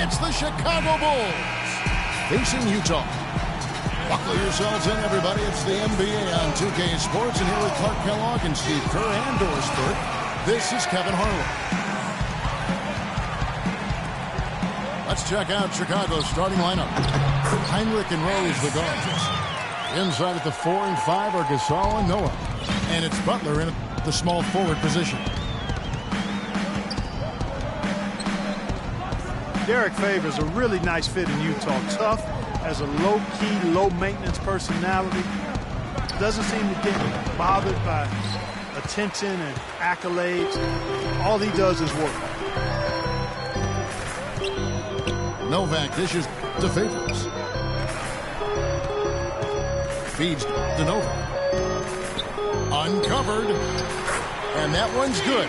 It's the Chicago Bulls facing Utah. Buckle yourselves in, everybody. It's the NBA on 2K Sports, and here with Clark Kellogg and Steve Kerr and Doris Burke, this is Kevin Harlan. Let's check out Chicago's starting lineup. Hinrich and Rose, the guards. Inside at the 4 and 5 are Gasol and Noah. And it's Butler in the small forward position. Derek Favors a really nice fit in Utah. Tough, has a low-key, low-maintenance personality. Doesn't seem to get bothered by attention and accolades. All he does is work. Novak dishes to Favors. Feeds to Novak. Uncovered. And that one's good.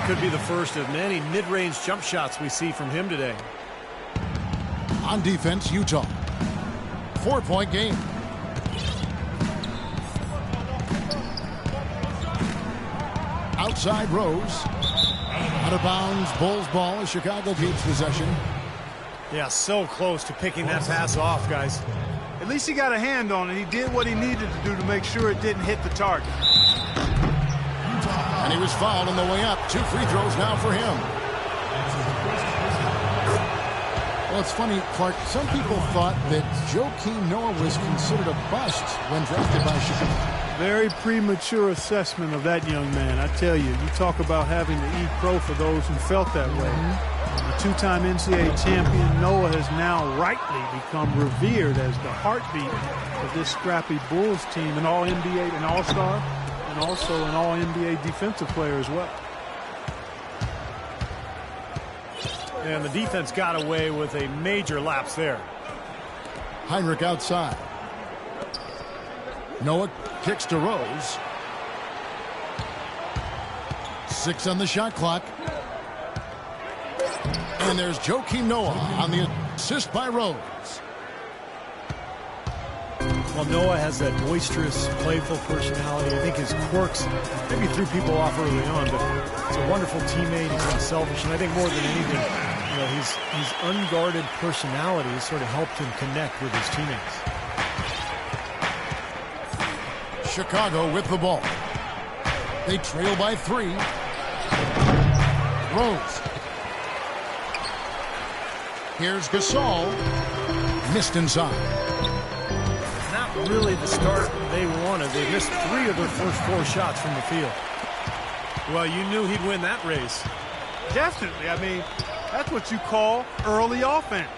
Could be the first of many mid-range jump shots we see from him today. On defense, Utah. 4-point game. Outside Rose. Out of bounds, Bulls ball as Chicago keeps possession. Yeah, so close to picking that pass off, guys. At least he got a hand on it. He did what he needed to do to make sure it didn't hit the target. And he was fouled on the way up. 2 free throws now for him. Well, it's funny, Clark. Some people thought that Joakim Noah was considered a bust when drafted by Chicago. Very premature assessment of that young man. I tell you, you talk about having to eat crow for those who felt that way. The 2-time NCAA champion, Noah has now rightly become revered as the heartbeat of this scrappy Bulls team, an All-NBA, an All-Star, and also an All-NBA defensive player as well. And the defense got away with a major lapse there. Hinrich outside. Noah kicks to Rose. 6 on the shot clock. And there's Joakim Noah on the assist by Rose. Well, Noah has that boisterous, playful personality. I think his quirks maybe threw people off early on, but he's a wonderful teammate. He's unselfish, and I think more than anything, you know, his unguarded personality has sort of helped him connect with his teammates. Chicago with the ball. They trail by 3. Rose. Here's Gasol. Missed inside. Not really the start they wanted. They missed 3 of their first 4 shots from the field. Well, you knew he'd win that race. Definitely. I mean, that's what you call early offense.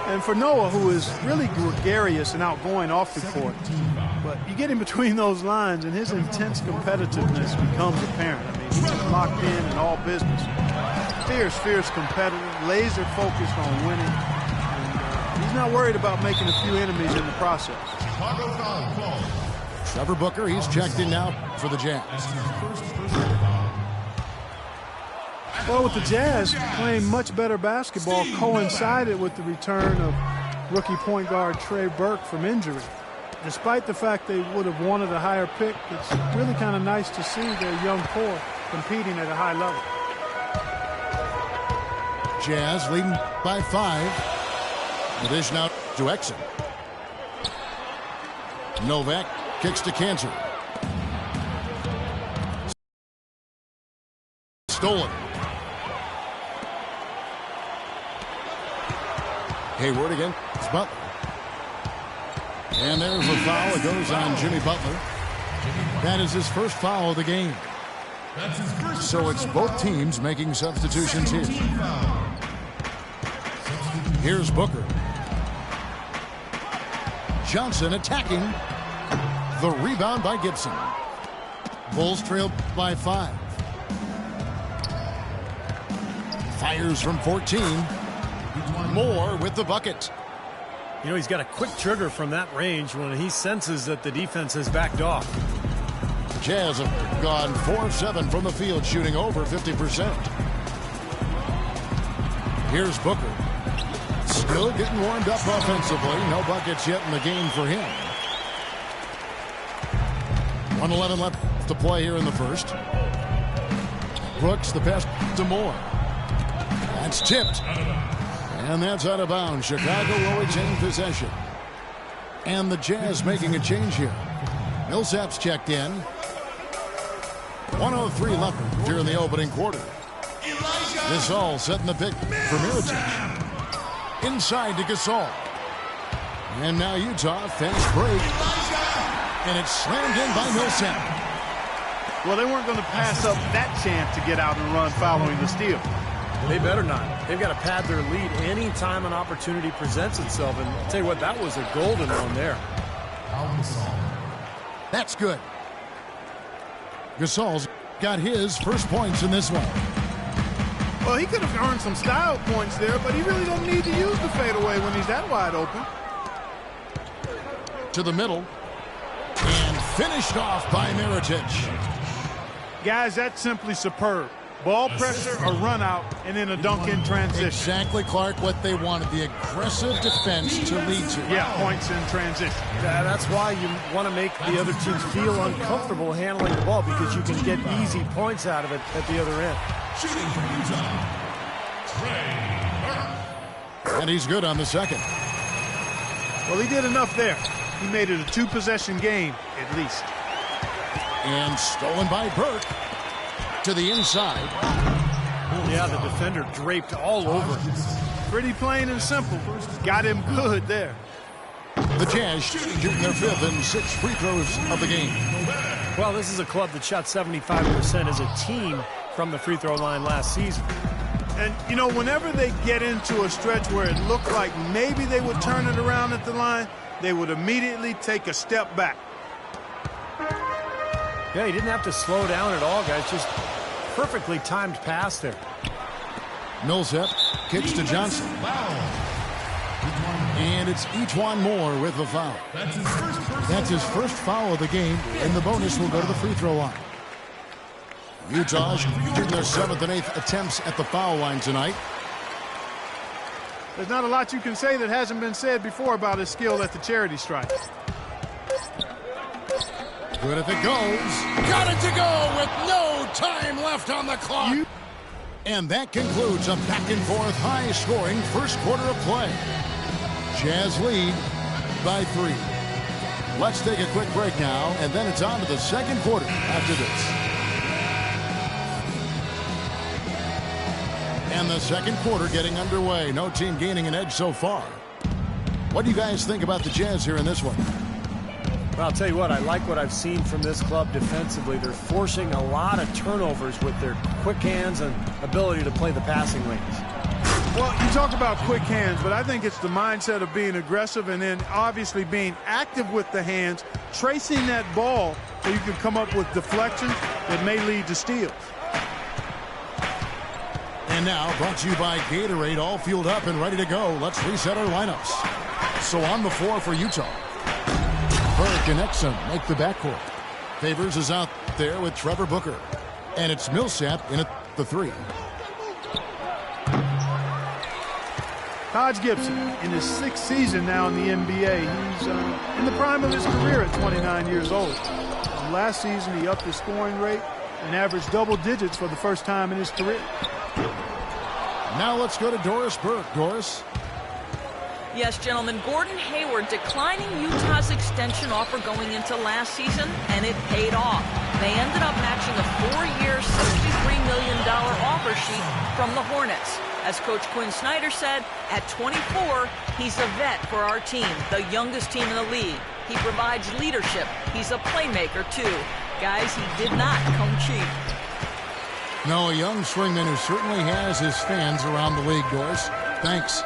And for Noah, who is really gregarious and outgoing off the court, but you get in between those lines and his intense competitiveness becomes apparent. I mean, he's locked in and all business. Fierce competitor, laser focused on winning. And he's not worried about making a few enemies in the process. Trevor Booker, he's checked in now for the Jazz. Well, with the Jazz playing much better basketball coincided with the return of rookie point guard Trey Burke from injury. Despite the fact they would have wanted a higher pick, it's really kind of nice to see their young core competing at a high level. Jazz leading by 5. The dish now to Exum. Novak kicks to Cantor. Stolen. Hayward against Butler. And there's a foul. It goes on Jimmy Butler. That is his first foul of the game. So it's both teams making substitutions here. Here's Booker. Johnson attacking. The rebound by Gibson. Bulls trailed by 5. Fires from 14. Moore with the bucket. You know, he's got a quick trigger from that range when he senses that the defense has backed off. Jazz have gone 4 of 7 from the field, shooting over 50%. Here's Booker. Still getting warmed up offensively. No buckets yet in the game for him. 1:11 left to play here in the first. Brooks, the pass to Moore. That's tipped. And that's out of bounds. Chicago will retain possession. And the Jazz making a change here. Millsap's checked in. 1:03 left here in the opening quarter. Gasol setting the pick for Mirotic. Inside to Gasol. And now Utah, fast break. And it's slammed in by Millsap. Well, they weren't going to pass up that chance to get out and run following the steal. They better not. They've got to pad their lead any time an opportunity presents itself. And I'll tell you what, that was a golden one there. That's good. Gasol's got his first points in this one. Well, he could have earned some style points there, but he really don't need to use the fadeaway when he's that wide open. To the middle. And finished off by Mirotic. Guys, that's simply superb. Ball pressure, a run out, and then a dunk in transition. Exactly, Clark, what they wanted. The aggressive defense to lead to. Yeah, points in transition. That's why you want to make the other teams feel uncomfortable handling the ball, because you can get easy points out of it at the other end. Shooting from Utah, Trey Burke. And he's good on the second. Well, he did enough there. He made it a two-possession game, at least. And stolen by Burke. To the inside. Yeah, the defender draped all over. Pretty plain and simple. Got him good there. The Jazz shooting their fifth and sixth free throws of the game. Well, this is a club that shot 75% as a team from the free throw line last season. And, you know, whenever they get into a stretch where it looked like maybe they would turn it around at the line, they would immediately take a step back. Yeah, he didn't have to slow down at all, guys. Just perfectly timed pass there. Millsap kicks to Johnson. And it's E'Twaun Moore with the foul. That's his first foul of the game, and the bonus will go to the free throw line. Utah shooting their 7th and 8th attempts at the foul line tonight. There's not a lot you can say that hasn't been said before about his skill at the charity stripe. Good if it goes. Got it to go with no time left on the clock. And that concludes a back-and-forth high-scoring first quarter of play. Jazz lead by 3. Let's take a quick break now, and then it's on to the second quarter after this. And the second quarter getting underway. No team gaining an edge so far. What do you guys think about the Jazz here in this one? Well, I'll tell you what, I like what I've seen from this club defensively. They're forcing a lot of turnovers with their quick hands and ability to play the passing lanes. Well, you talk about quick hands, but I think it's the mindset of being aggressive and then obviously being active with the hands, tracing that ball so you can come up with deflection that may lead to steals. And now, brought to you by Gatorade, all fueled up and ready to go. Let's reset our lineups. So on the floor for Utah. Burke and Exum make the backcourt. Favors is out there with Trevor Booker. And it's Millsap in at the 3. Taj Gibson, in his 6th season now in the NBA. He's in the prime of his career at 29 years old. Last season, he upped his scoring rate and averaged double digits for the first time in his career. Now let's go to Doris Burke. Doris? Yes, gentlemen, Gordon Hayward declining Utah's extension offer going into last season, and it paid off. They ended up matching a 4-year, $63 million offer sheet from the Hornets. As Coach Quinn Snyder said, at 24, he's a vet for our team, the youngest team in the league. He provides leadership. He's a playmaker, too. Guys, he did not come cheap. No, a young swingman who certainly has his fans around the league, Doris. Thanks.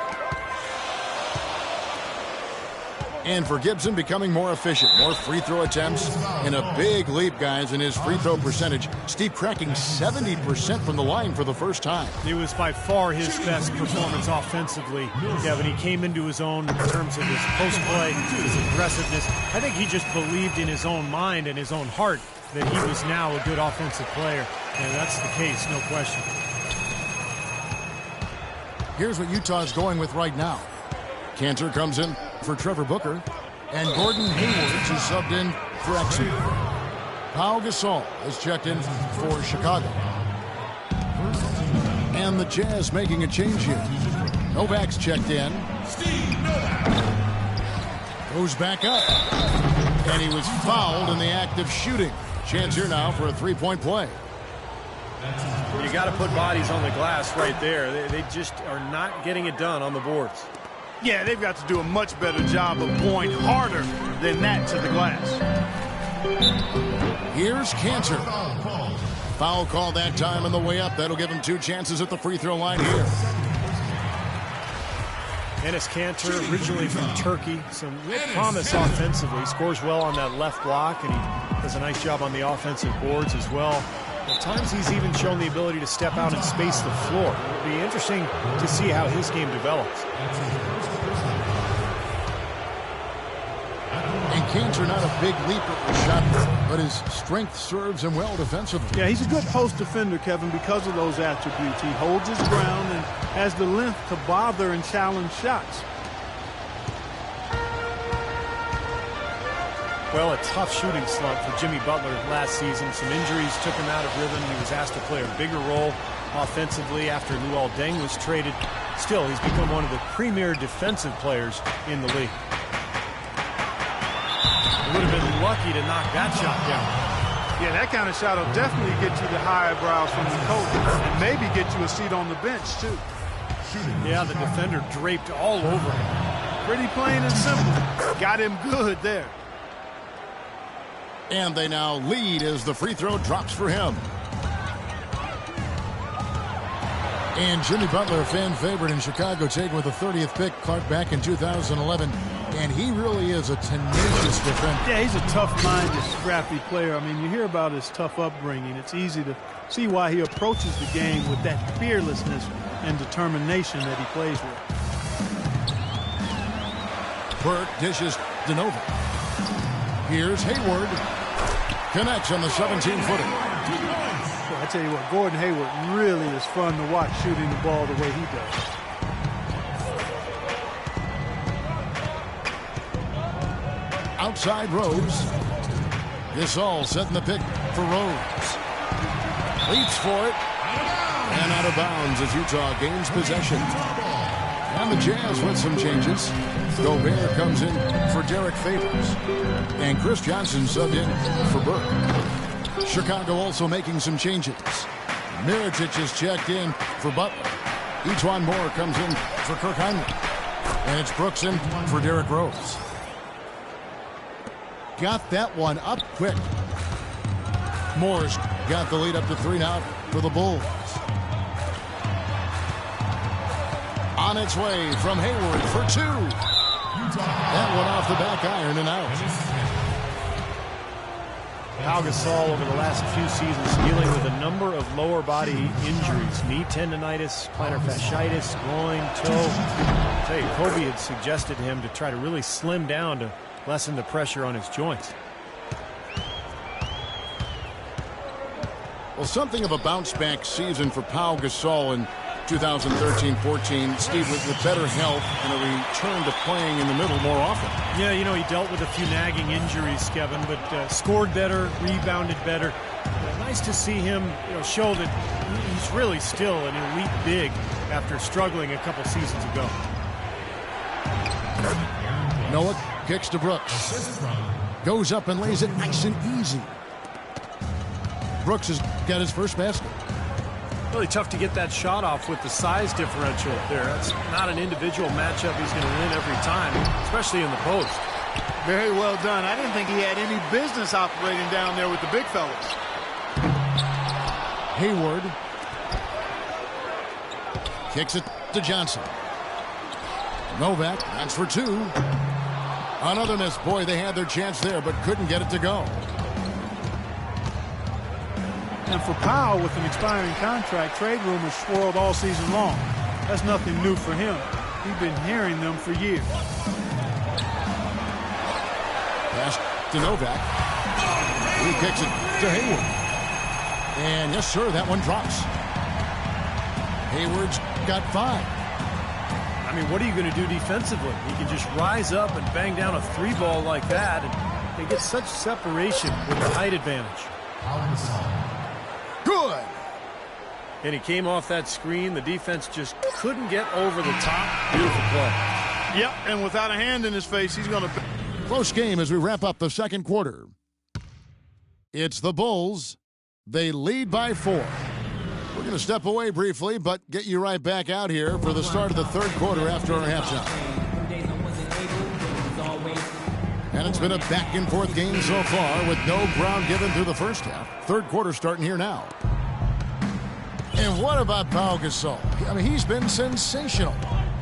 And for Gibson, becoming more efficient, more free throw attempts, and a big leap, guys, in his free throw percentage. Steve cracking 70% from the line for the first time. It was by far his best performance offensively. Yeah, but he came into his own in terms of his post play, his aggressiveness. I think he just believed in his own mind and his own heart that he was now a good offensive player. And that's the case, no question. Here's what Utah's going with right now. Cantor comes in for Trevor Booker, and Gordon Hayward is subbed in for Exum. Pau Gasol is checked in for Chicago. And the Jazz making a change here. Novak's checked in. Steve Novak. Goes back up. And he was fouled in the act of shooting. Chance here now for a three-point play. You got to put bodies on the glass right there. They just are not getting it done on the boards. Yeah, they've got to do a much better job of going harder than that to the glass. Here's Cantor. Foul call that time on the way up. That'll give him 2 chances at the free throw line here. Enes Kanter, originally from Turkey, some real promise offensively. He scores well on that left block, and he does a nice job on the offensive boards as well. At times, he's even shown the ability to step out and space the floor. It'll be interesting to see how his game develops. And Cantor, not a big leaper or shot, but his strength serves him well defensively. Yeah, he's a good post defender, Kevin, because of those attributes. He holds his ground and has the length to bother and challenge shots. Well, a tough shooting slump for Jimmy Butler last season. Some injuries took him out of rhythm. He was asked to play a bigger role offensively after Luol Deng was traded. Still, he's become one of the premier defensive players in the league. He would have been lucky to knock that shot down. Yeah, that kind of shot will definitely get you the high eyebrows from the coach and maybe get you a seat on the bench, too. Yeah, the defender draped all over him. Pretty plain and simple. Got him good there. And they now lead as the free throw drops for him. And Jimmy Butler, a fan favorite in Chicago, taken with the 30th pick, Clark, back in 2011. And he really is a tenacious defender. Yeah, he's a tough-minded, scrappy player. I mean, you hear about his tough upbringing. It's easy to see why he approaches the game with that fearlessness and determination that he plays with. Burke dishes to Novak. Here's Hayward. Connects on the 17-footer. I tell you what, Gordon Hayward really is fun to watch shooting the ball the way he does. Outside Rose. Gasol setting the pick for Rose. Leaps for it. And out of bounds as Utah gains possession. And the Jazz with some changes. Gobert comes in for Derek Favors. And Chris Johnson subbed in for Burke. Chicago also making some changes. Mirotic is checked in for Butler. Etuan Moore comes in for Kirk Hinrich. And it's Brooks in for Derrick Rose. Got that one up quick. Moore's got the lead up to 3 now for the Bulls. On its way from Hayward for 2. That one off the back iron and out. Pau Gasol over the last few seasons dealing with a number of lower body injuries. Knee tendonitis, plantar fasciitis, groin, toe. I'll tell you, Kobe had suggested to him to try to really slim down to lessen the pressure on his joints. Well, something of a bounce-back season for Pau Gasol in 2013-14, Steve, with better health and a return to playing in the middle more often. Yeah, you know, he dealt with a few nagging injuries, Kevin, but scored better, rebounded better. Nice to see him, show that he's really still an elite big after struggling a couple seasons ago. Noah kicks to Brooks. Goes up and lays it nice and easy. Brooks has got his first basket. Really tough to get that shot off with the size differential there. That's not an individual matchup he's going to win every time, especially in the post. Very well done. I didn't think he had any business operating down there with the big fellas. Hayward kicks it to Johnson. Novak, that's for 2. Another miss. Boy, they had their chance there, but couldn't get it to go. And for Powell, with an expiring contract, trade rumors swirled all season long. That's nothing new for him. He's been hearing them for years. Pass to Novak. He kicks it to Hayward. And yes, sir, that one drops. Hayward's got 5. I mean, what are you going to do defensively? You can just rise up and bang down a 3-ball like that, and they get such separation with the height advantage. Good. And he came off that screen. The defense just couldn't get over the top. Beautiful play. Yep, and without a hand in his face, he's going to... Close game as we wrap up the second quarter. It's the Bulls. They lead by 4. We're going to step away briefly, but get you right back out here for the start of the third quarter after our halftime. And it's been a back-and-forth game so far with no ground given through the first half. Third quarter starting here now. And what about Pau Gasol? I mean, he's been sensational.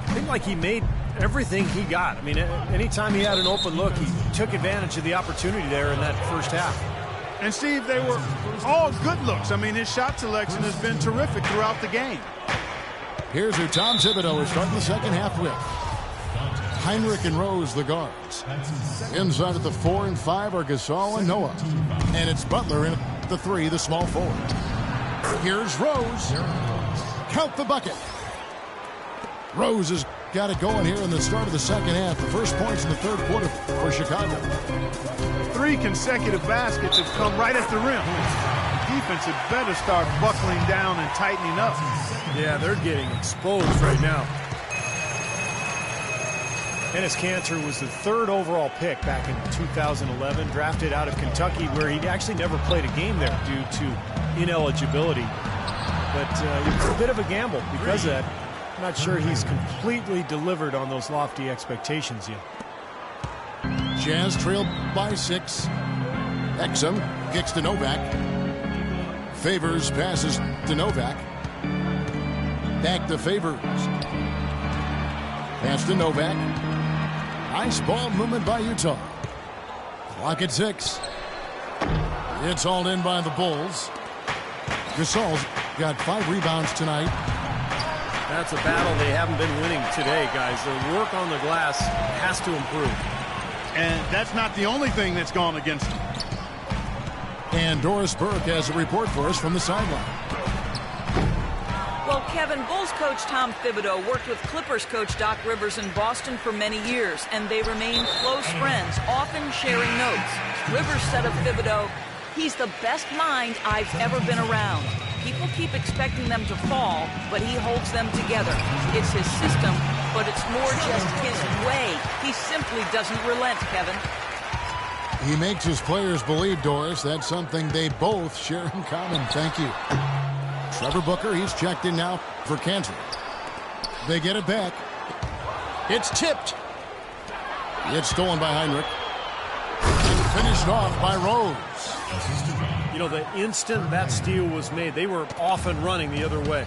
It seemed like he made everything he got. I mean, anytime he had an open look, he took advantage of the opportunity there in that first half. And, Steve, they were all good looks. I mean, his shot selection has been terrific throughout the game. Here's who Tom Thibodeau is starting the second half with. Heinrich and Rose, the guards. Inside at the 4 and 5 are Gasol and Noah. And it's Butler in at the 3, the small forward. Here's Rose. Count the bucket. Rose has got it going here in the start of the second half. The first points in the third quarter for Chicago. 3 consecutive baskets have come right at the rim. Defense had better start buckling down and tightening up. Yeah, they're getting exposed right now. Enes Kanter was the 3rd overall pick back in 2011, drafted out of Kentucky, where he actually never played a game there due to ineligibility. But it's a bit of a gamble because of that. I'm not sure he's completely delivered on those lofty expectations yet. Jazz trailed by 6. Exum kicks to Novak. Favors passes to Novak. Back to Favors. Pass to Novak. Nice ball movement by Utah. Clock at 6. It's hauled in by the Bulls. Gasol's got 5 rebounds tonight. That's a battle they haven't been winning today, guys. Their work on the glass has to improve. And that's not the only thing that's gone against them. And Doris Burke has a report for us from the sideline. Well, Kevin, Bulls coach Tom Thibodeau worked with Clippers coach Doc Rivers in Boston for many years, and they remain close friends, often sharing notes. Rivers said of Thibodeau, "He's the best mind I've ever been around. People keep expecting them to fall, but he holds them together. It's his system, but it's more just his way. He simply doesn't relent, Kevin." He makes his players believe, Doris. That's something they both share in common. Thank you. Trevor Booker, he's checked in now for Kanter. They get it back. It's tipped. It's stolen by Heinrich. And finished off by Rose. You know, the instant that steal was made, they were off and running the other way.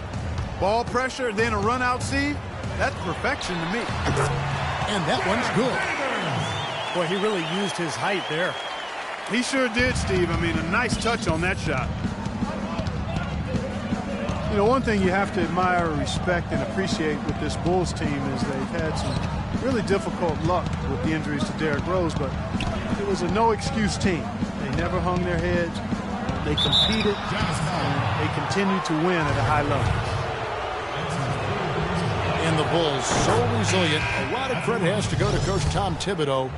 Ball pressure, then a run out, Steve. That's perfection to me. And that one's good. Boy, he really used his height there. He sure did, Steve. I mean, a nice touch on that shot. You know, one thing you have to admire, respect, and appreciate with this Bulls team is they've had some really difficult luck with the injuries to Derrick Rose, but it was a no-excuse team. They never hung their heads. They competed, and they continued to win at a high level. And the Bulls, so resilient. A lot of credit has to go to Coach Tom Thibodeau.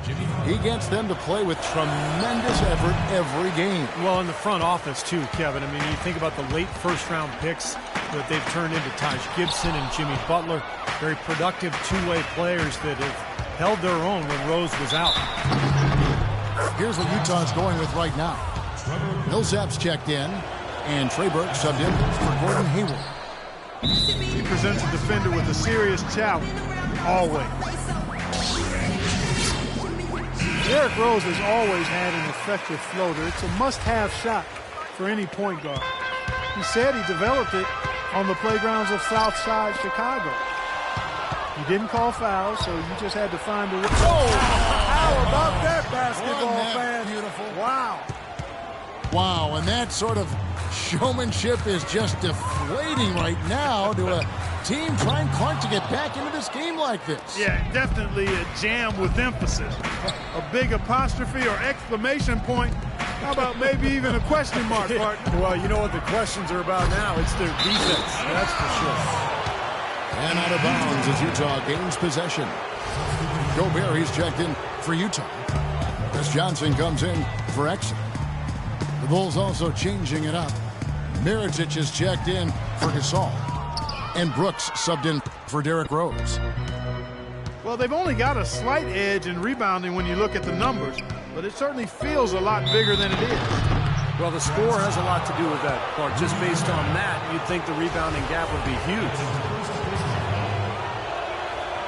He gets them to play with tremendous effort every game. Well, in the front office, too, Kevin. I mean, you think about the late first-round picks that they've turned into Taj Gibson and Jimmy Butler. Very productive two-way players that have held their own when Rose was out. Here's what Utah's going with right now. Millsap's checked in, and Trey Burke subbed in for Gordon Hayward. He presents a defender with a serious challenge, always. Derrick Rose has always had an effective floater. It's a must-have shot for any point guard. He said he developed it on the playgrounds of Southside Chicago. He didn't call fouls, so you just had to find a way. Oh, how about that basketball fan? Beautiful. Wow. Wow, and that sort of showmanship is just deflating right now to a team trying hard to get back into this game like this. Yeah, definitely a jam with emphasis. A big apostrophe or exclamation point. How about maybe even a question mark, partner? Well, you know what the questions are about now. It's their defense, that's for sure. And out of bounds as Utah gains possession. Gobert, he's checked in for Utah. Chris Johnson comes in for Exum. The Bulls also changing it up. Mirotic is checked in for Gasol. And Brooks subbed in for Derrick Rose. Well, they've only got a slight edge in rebounding when you look at the numbers, but it certainly feels a lot bigger than it is. Well, the score has a lot to do with that, Clark. Just based on that, you'd think the rebounding gap would be huge.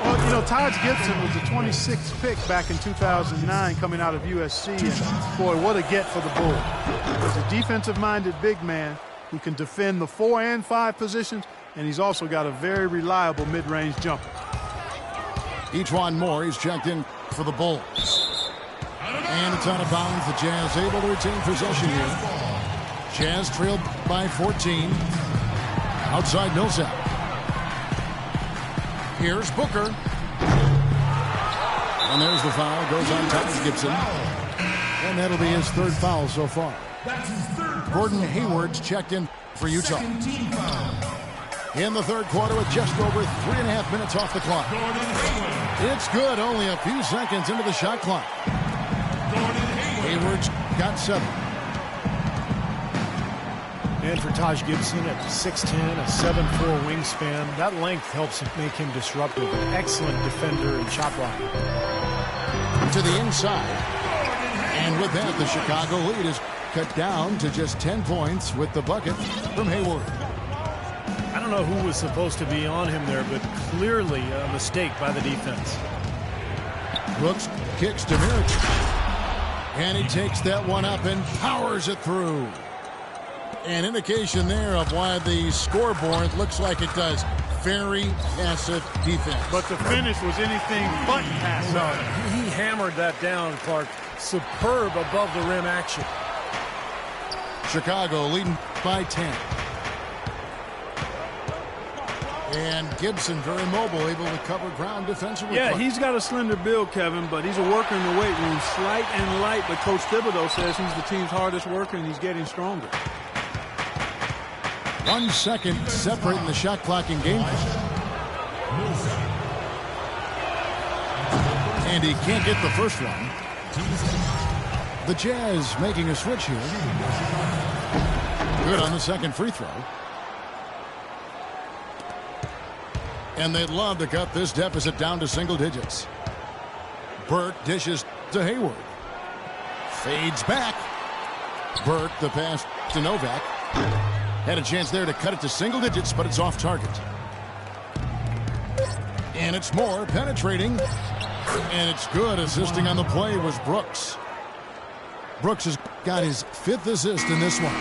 Well, you know, Taj Gibson was the 26th pick back in 2009 coming out of USC, and boy, what a get for the Bulls. He's a defensive-minded big man who can defend the 4 and 5 positions, and he's also got a very reliable mid-range jumper. Ejuan Moore is checked in for the Bulls. And it's out of bounds. The Jazz able to retain possession here. Jazz trailed by 14. Outside Millsap. Here's Booker. And there's the foul. Goes on Taj Gibson. And that'll be his third foul so far. Gordon Hayward's checked in for Utah. In the third quarter with just over 3.5 minutes off the clock. It's good. Only a few seconds into the shot clock. Hayward's got 7. And for Taj Gibson at 6'10", a 7'4" wingspan, that length helps make him disruptive. An excellent defender and shot blocker. To the inside. And with that, the Chicago lead is cut down to just 10 points with the bucket from Hayward. I don't know who was supposed to be on him there, but clearly a mistake by the defense. Brooks kicks to Mirotic. And he takes that one up and powers it through. An indication there of why the scoreboard looks like it does. Very passive defense. But the finish was anything but passive. No, he hammered that down, Clark. Superb above the rim action. Chicago leading by 10. And Gibson very mobile, able to cover ground defensively. Yeah, he's got a slender build, Kevin, but he's a worker in the weight room. Slight and light, but Coach Thibodeau says he's the team's hardest worker and he's getting stronger. 1 second separating the shot clock in game. And he can't get the first one. The Jazz making a switch here. Good on the second free throw. And they'd love to cut this deficit down to single digits. Burke dishes to Hayward. Fades back. Burke, the pass to Novak. Had a chance there to cut it to single digits, but it's off target. And it's Moore penetrating. And it's good. Assisting on the play was Brooks. Brooks has got his 5th assist in this one.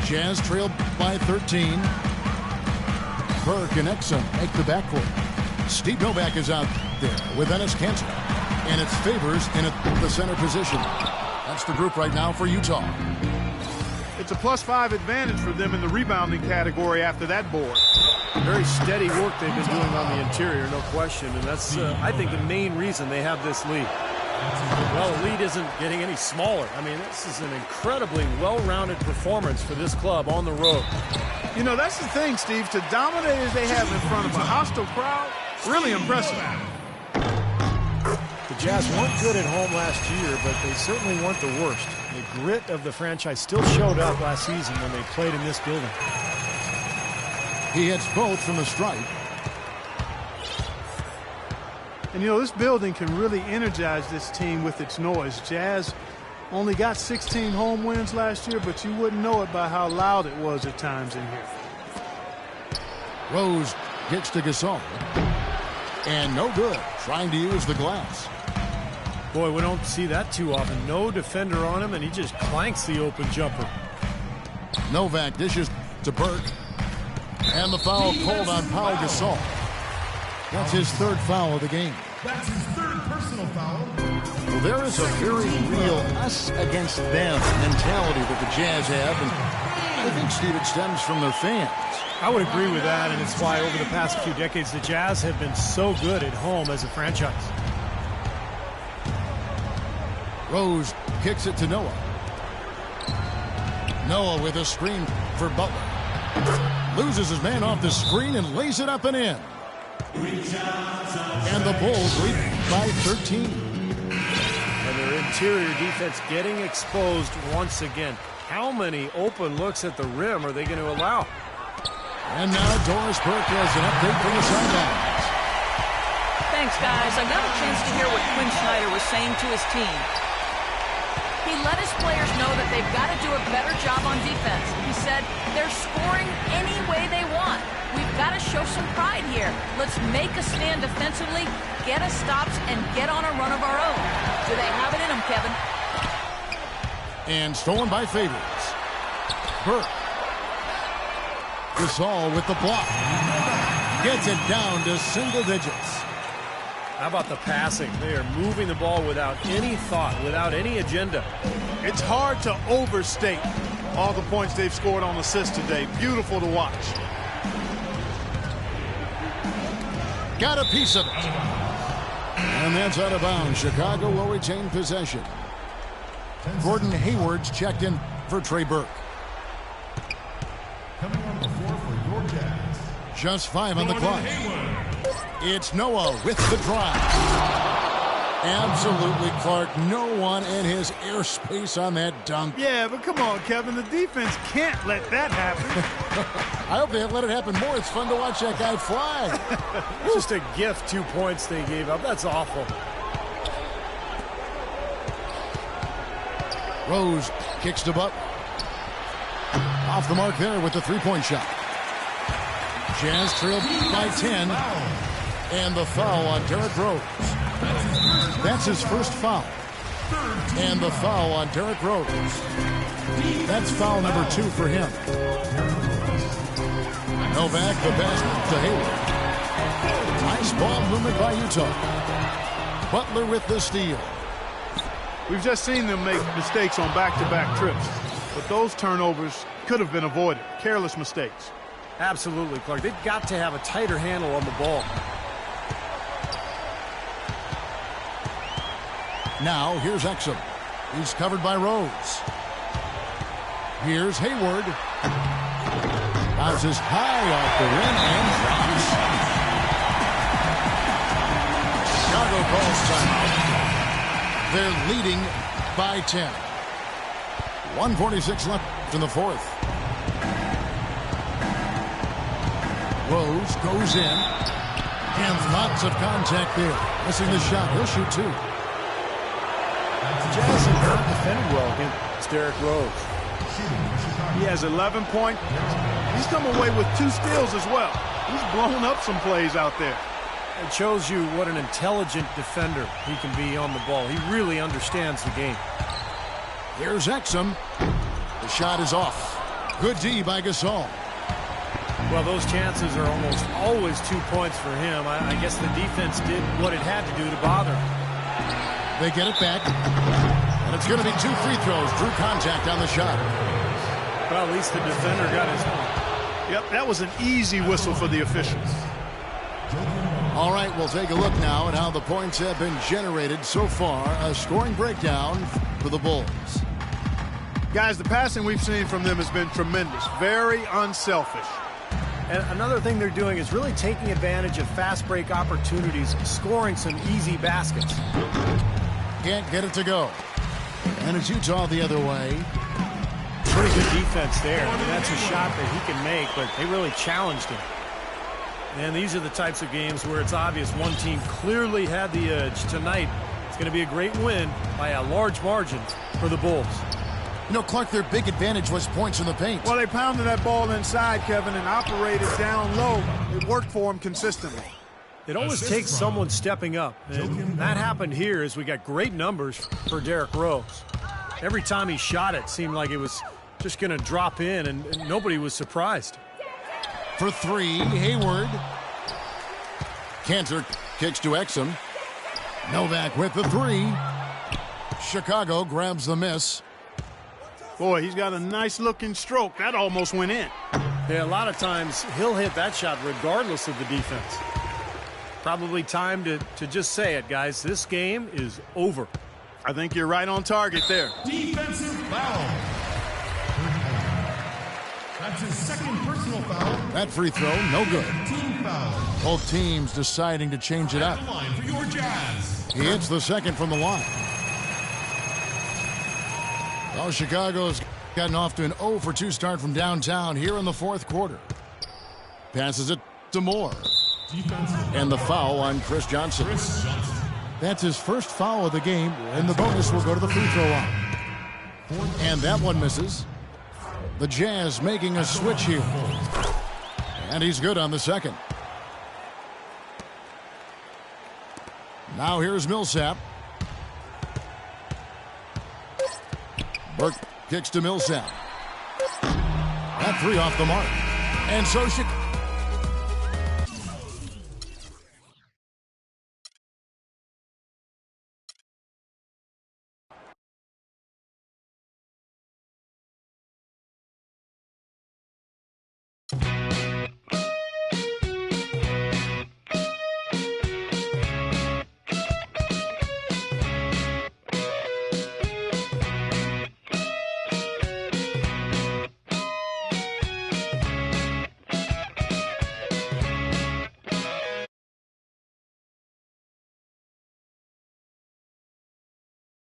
Jazz trailed by 13. Burke and Exum make the backcourt. Steve Novak is out there with Enes Kanter. And it's Favors in the center position. That's the group right now for Utah. It's a +5 advantage for them in the rebounding category after that board. Very steady work they've been doing on the interior, no question. And that's, I think, the main reason they have this lead. Well, the lead isn't getting any smaller. I mean, this is an incredibly well-rounded performance for this club on the road. You know, that's the thing, Steve. To dominate as they have in front of a hostile crowd, really impressive. The Jazz weren't good at home last year, but they certainly weren't the worst. The grit of the franchise still showed up last season when they played in this building. He hits both from the stripe. And, you know, this building can really energize this team with its noise. Jazz only got 16 home wins last year, but you wouldn't know it by how loud it was at times in here. Rose gets to Gasol. And no good, trying to use the glass. Boy, we don't see that too often. No defender on him, and he just clanks the open jumper. Novak dishes to Burke. And the foul called on Pau Gasol. That's his 3rd foul of the game. That's his 3rd personal foul. Well, there is a very real us against them mentality that the Jazz have, and I think, Steve, it stems from their fans. I would agree with that, and it's why over the past few decades the Jazz have been so good at home as a franchise. Rose kicks it to Noah. Noah with a screen for Butler. Loses his man off the screen and lays it up and in. And the Bulls lead by 13. And their interior defense getting exposed once again. How many open looks at the rim are they going to allow? And now Doris Burke has an update from the sidelines. Thanks, guys. I got a chance to hear what Quinn Snyder was saying to his team. He let his players know that they've got to do a better job on defense. He said, they're scoring any way they want. We've got to show some pride here. Let's make a stand defensively, get us stops, and get on a run of our own. Do they have it in them, Kevin? And stolen by Favors. Burke. Gasol with the block. Gets it down to single digits. How about the passing? They are moving the ball without any thought, without any agenda. It's hard to overstate all the points they've scored on assists today. Beautiful to watch. Got a piece of it. And that's out of bounds. Chicago will retain possession. Gordon Hayward's checked in for Trey Burke. Coming on the floor for your Jazz. Just 5 on the clock. It's Noah with the drive. Absolutely, Clark. No one in his airspace on that dunk. Yeah, but come on, Kevin. The defense can't let that happen. I hope they let it happen more. It's fun to watch that guy fly. Just a gift, 2 points they gave up. That's awful. Rose kicks to Butler. Off the mark there with the three-point shot. Jazz trailed by 10. And the foul on Derrick Rose. That's his first foul. And the foul on Derrick Rose. That's foul number 2 for him. Novak, the pass to Hayward. Nice ball movement by Utah. Butler with the steal. We've just seen them make mistakes on back-to-back trips. But those turnovers could have been avoided. Careless mistakes. Absolutely, Clark. They've got to have a tighter handle on the ball. Now, here's Exum. He's covered by Rose. Here's Hayward. Bounces high off the rim and drops. Chicago calls timeout. They're leading by 10. 1:46 left in the fourth. Rose goes in. And lots of contact there. Missing the shot. He'll shoot 2. Jazz have not defended well against Derrick Rose. He has 11 points. He's come away with 2 steals as well. He's blown up some plays out there. It shows you what an intelligent defender he can be on the ball. He really understands the game. Here's Exum. The shot is off. Good D by Gasol. Well, those chances are almost always 2 points for him. I guess the defense did what it had to do to bother him. They get it back. And it's going to be 2 free throws. Drew contact on the shot. Well, at least the defender got his one. Yep, that was an easy whistle for the officials. All right, we'll take a look now at how the points have been generated so far. A scoring breakdown for the Bulls. Guys, the passing we've seen from them has been tremendous. Very unselfish. And another thing they're doing is really taking advantage of fast break opportunities, scoring some easy baskets. Can't get it to go. And it's Utah the other way. Pretty good defense there. I mean, that's a shot that he can make, but they really challenged him. And these are the types of games where it's obvious one team clearly had the edge. Tonight, it's going to be a great win by a large margin for the Bulls. You know, Clark, their big advantage was points in the paint. Well, they pounded that ball inside, Kevin, and operated down low. It worked for them consistently. It always takes someone stepping up. And that happened here as we got great numbers for Derrick Rose. Every time he shot it seemed like it was just going to drop in, and nobody was surprised. For 3, Hayward. Cantor kicks to Exum. Novak with the 3. Chicago grabs the miss. Boy, he's got a nice-looking stroke. That almost went in. Yeah, a lot of times he'll hit that shot regardless of the defense. Probably time to just say it, guys. This game is over. I think you're right on target there. Defensive foul. That's his second personal foul. That free throw, no good. Team foul. Both teams deciding to change it up. At the line for your Jazz. He hits the second from the line. Well, Chicago's gotten off to an 0 for 2 start from downtown here in the fourth quarter. Passes it to Moore. And the foul on Chris Johnson. That's his first foul of the game, and the bonus will go to the free throw line. And that one misses. The Jazz making a switch here. And he's good on the second. Now here's Millsap. Burke kicks to Millsap. That three off the mark. And so Chicago